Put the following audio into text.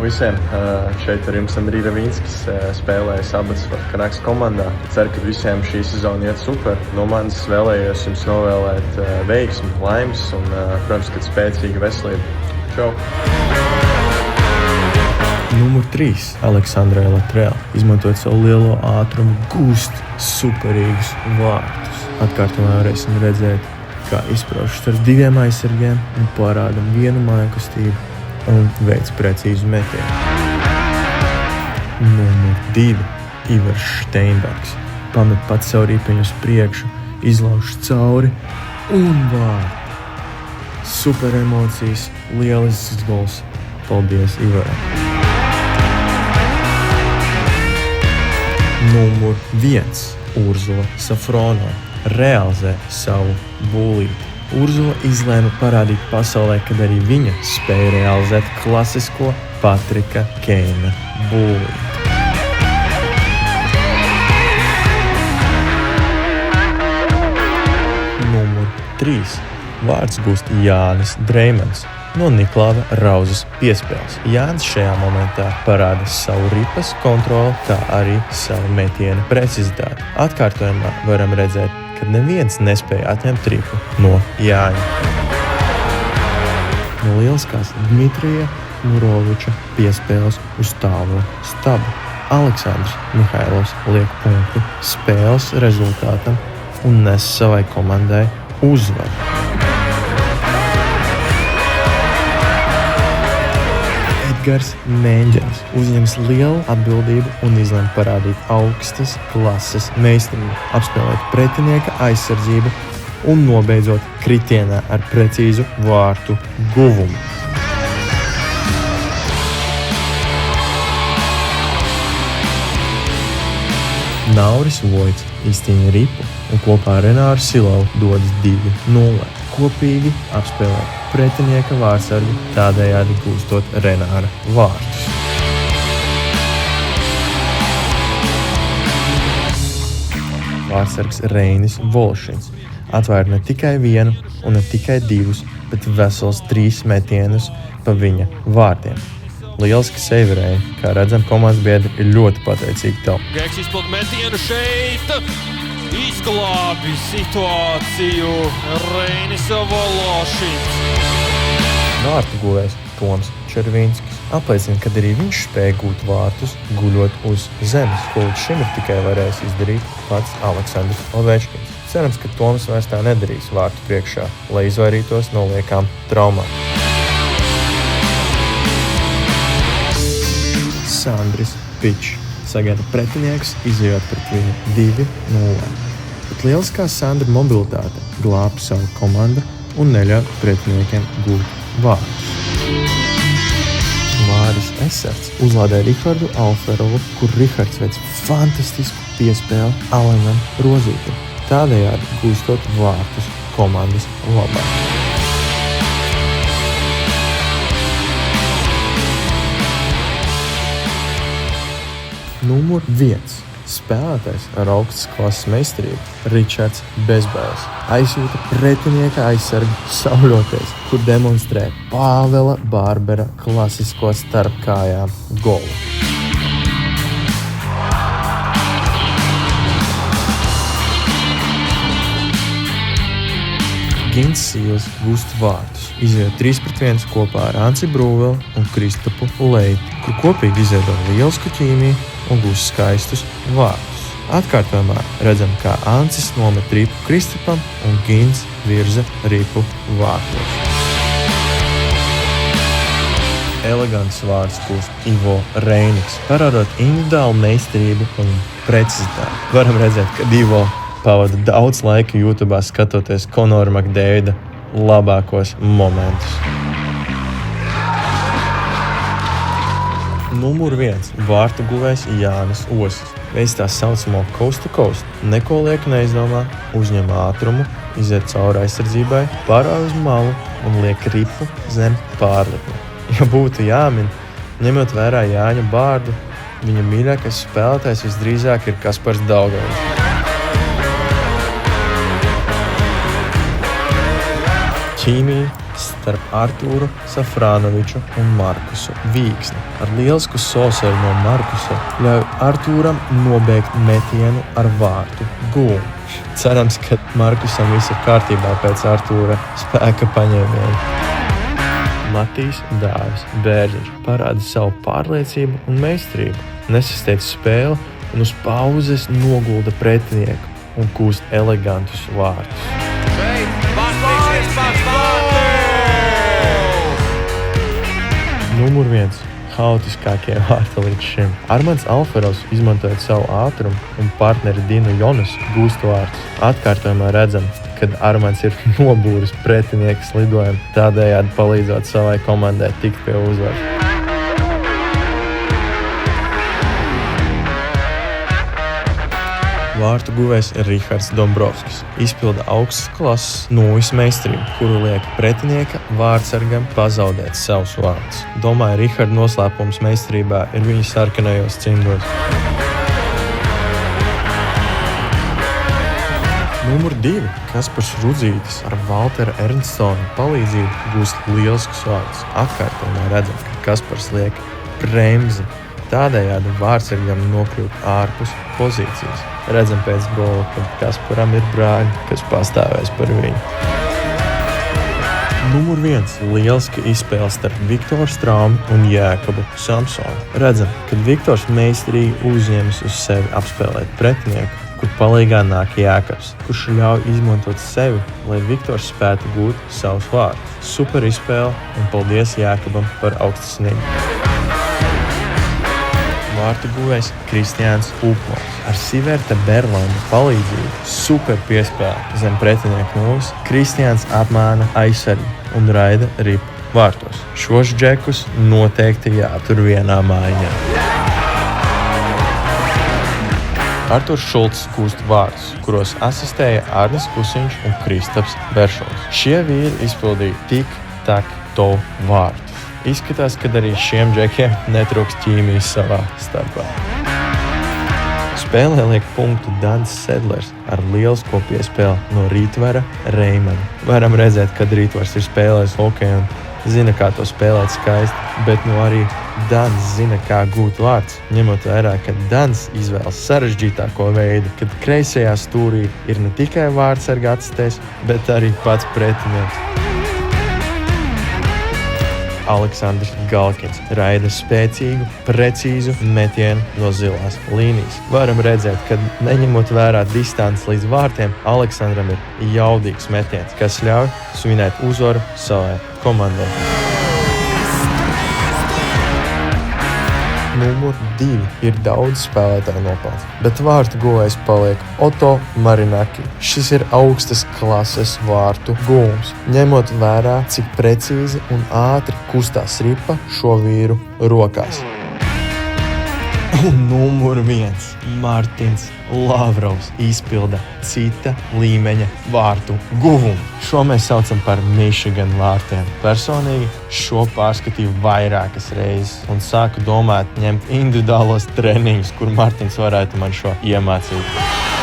visiem! Šeit ar jums Andrija Ravīnskis, spēlējis abas Canucks komandā. Ceru, ka visiem šī sezona iet super. No manis vēlējos jums novēlēt veiksmi, laimes un, protams, kad spēcīga veselība. Čau! Numur 3. Aleksandrai Latrēl. Izmantojot savu lielo ātrumu, gūst superīgus vārtus. Atkārtojumā varēsim redzēt, kā izprauž starp diviem aizsargiem un parādam vienu māju kustību un veic precīzu metienu. Numur 2. Ivars Steinbergs. Pamet pats savu ripiņu uz priekšu, izlauž cauri un vārti. Super emocijas, lielisks gols. Paldies Ivaram! Numur 1. Urzula Safronova realizē savu būlīti. Urzula izlēma parādīt pasaulē, kad arī viņa spēja realizēt klasisko Patrika Keina būlīti. Numur 3. Vārds gūst Jānis Dreimans no Niklāva Rauzes piespēles. Jānis šajā momentā parāda savu ripas kontroli, kā arī savu metiena precizitāti. Atkārtojumā varam redzēt, kad neviens nespēja atņemt ripu no Jāņa. No lieliskās Dmitrija Muroviča piespēles uz tālo stabu. Aleksandrs Mihailovs liek punktu spēles rezultātam un nes savai komandai uzvaru. Edgars Mēņģers uzņems lielu atbildību un izlem parādīt augstas klases meistarību, apspēlēt pretinieka aizsardzību un nobeidzot kritienā ar precīzu vārtu guvumu. Nauris Voits izcīņa ripu un kopā ar Renāru Silovu dodas 2-0. Kopīgi apspēlēt pretinieka vārtsargu, tādējādi gūstot Renāra vārtus. Vārtsargs Reinis Volšins atvēra ne tikai vienu un ne tikai divus, bet vesels 3 metienus pa viņa vārtiem. Lieliski seiverēja, kā redzam, komandas biedri ir ļoti pateicīgi tev. Geks izpildu metienu šeit, izglābi situāciju Reinis Volšins. Vārtu guvējs Toms Červīnskis apliecina, ka arī viņš spēja gūt vārtus, guļot uz zemes, ko līdz šim ir tikai varējis izdarīt pats Aleksandrs Ovečkins. Cerams, ka Toms vairs tā nedarīs vārtu priekšā, lai izvairītos no liekām traumām. Sandris Pičs sagaida pretinieks, izejot pret viņu 2-0. Bet lieliskā Sandra mobilitāte glāb savu komandu un neļauj pretiniekiem gūt vārdus. Māris Eserts uzlādē Rihardu Alferovu, kur Rihards veic fantastisku piespēli Alenam Rozītam, tādējādi gūstot vārtus komandas labā. Numur 1. Spēlētājs ar augstas klases meistarību Ričards Bezbēls aizsūta pretinieka aizsargu sauļoties, kur demonstrē Pāvela Bārbera klasisko starpkājām golu. Gins Sīls gūst vārtus, izejot 3-1 kopā ar Anci Brūveli un Kristapu Leitu, kur kopīgi izveido lielisku ķīmiju un gūst skaistus vārtus. Atkārtojumā redzam, kā Ancis nomet ripu Kristapam un Gins virza ripu vārtos. Elegants vārds gūst Ivo Reiniks, parādot individuālu meistarību un precizitāti. Varam redzēt, ka Ivo pavada daudz laika YouTube skatoties Konora Makdēvida labākos momentus. Numur 1. Vārtu guvējs Jānis Osis. Veic tā saucamo coast to coast. Neko lieku neizdomā, uzņem ātrumu, iziet cauri aizsardzībai, pārāj uz malu un liek ripu zem pārlipuma. Ja būtu jāmin, ņemot vērā Jāņa Bārdu, viņa mīļākais spēlētājs visdrīzāk ir Kaspars Daugavs. Ķīmija, starp Artūru Safranoviču un Markusu Vīksni. Ar lielisku soseru no Markusa ļauj Artūram nobeigt metienu ar vārtu gūmu. Cerams, ka Markusam viss ir kārtībā pēc Artūra spēka paņēmiena. Matīs Dāvis Bērziņš parāda savu pārliecību un meistarību, nesasteidz spēli un uz pauzes nogulda pretinieku un kūst elegantus vārtus. Numur 1. Haotiskākie vārti līdz šim. Armands Alferovs, izmantojot savu ātrumu un partneri Dinu Jonas, gūst vārtus. Atkārtojumā redzam, kad Armands ir nobūris pretinieku slidojumu, tādējādi palīdzot savai komandai tikt pie uzvaras. Vārtu guvējs ir Rihards Dombrovskis. Izpilda augstas klases nulles meistarību, kuru liek pretinieka vārdsargam pazaudēt savus vārdus. Domāju, Riharda noslēpums meistarībā ir viņa sarkanajos cimdos. Numur 2. Kaspars Rudzītis ar Valtera Ernstona palīdzību gūst lieliskus vārdus. Atkārtojumā redzam, ka Kaspars liek bremzi. Tādējādi vārdsargam nokļūt ārpus pozīcijas. Redzam pēc gola, ka Kasparam ir brāļi, kas pastāvēs par viņu. Numur 1. Lieliska izspēle starp Viktoru Straumu un Jēkabu Samsonu. Redzam, kad Viktors meistarīgi uzņemas uz sevi apspēlēt pretinieku, kur palīgā nāk Jēkabs, kurš ļauj izmantot sevi, lai Viktors spētu gūt savus vārdus. Super izspēle un paldies Jēkabam par augstasinību. Vārtu guvējs Kristiāns Upmans. Ar Siverta Berlanda palīdzību super piespēle zem pretinieku nulles. Kristiāns apmāna aizsargu un raida ripu vārtos. Šos džekus noteikti jātur vienā mājiņā. Arturs Šulcs gūst vārdus, kuros asistēja Arnis Kusiņš un Kristaps Beršovs. Šie vīri izpildīja tik-tak-to vārdus. Izskatās, ka arī šiem džekiem netrūks ķīmijas savā starpā. Spēlē liek punktu Dans Sedlers ar lielisko piespēli no Rītvara Reimana. Varam redzēt, kad Rītvars ir spēlējis hokeju un zina, kā to spēlēt skaisti, bet arī Dans zina, kā gūt vārds, ņemot vērā, ka Dans izvēlas sarežģītāko veidu, kad kreisajā stūrī ir ne tikai vārdsarga atstēs, bet arī pats pretinieks. Aleksandrs Galkins raida spēcīgu, precīzu metienu no zilās līnijas. Varam redzēt, ka neņemot vērā distanci līdz vārtiem, Aleksandram ir jaudīgs metiens, kas ļauj svinēt uzvaru savai komandai. Numur 2 ir daudz spēlētāju nopelns, bet vārtu guvējs paliek Otto Marinaki. Šis ir augstas klases vārtu gūms, ņemot vērā, cik precīzi un ātri kustās ripa šo vīru rokās. Un numur 1. Mārtiņš Lavrovs izpilda cita līmeņa vārtu guvumu. Šo mēs saucam par Michigan vārtiem. Personīgi šo pārskatīju vairākas reizes un sāku domāt ņemt individuālos treniņus, kur Mārtiņš varētu man šo iemācīt.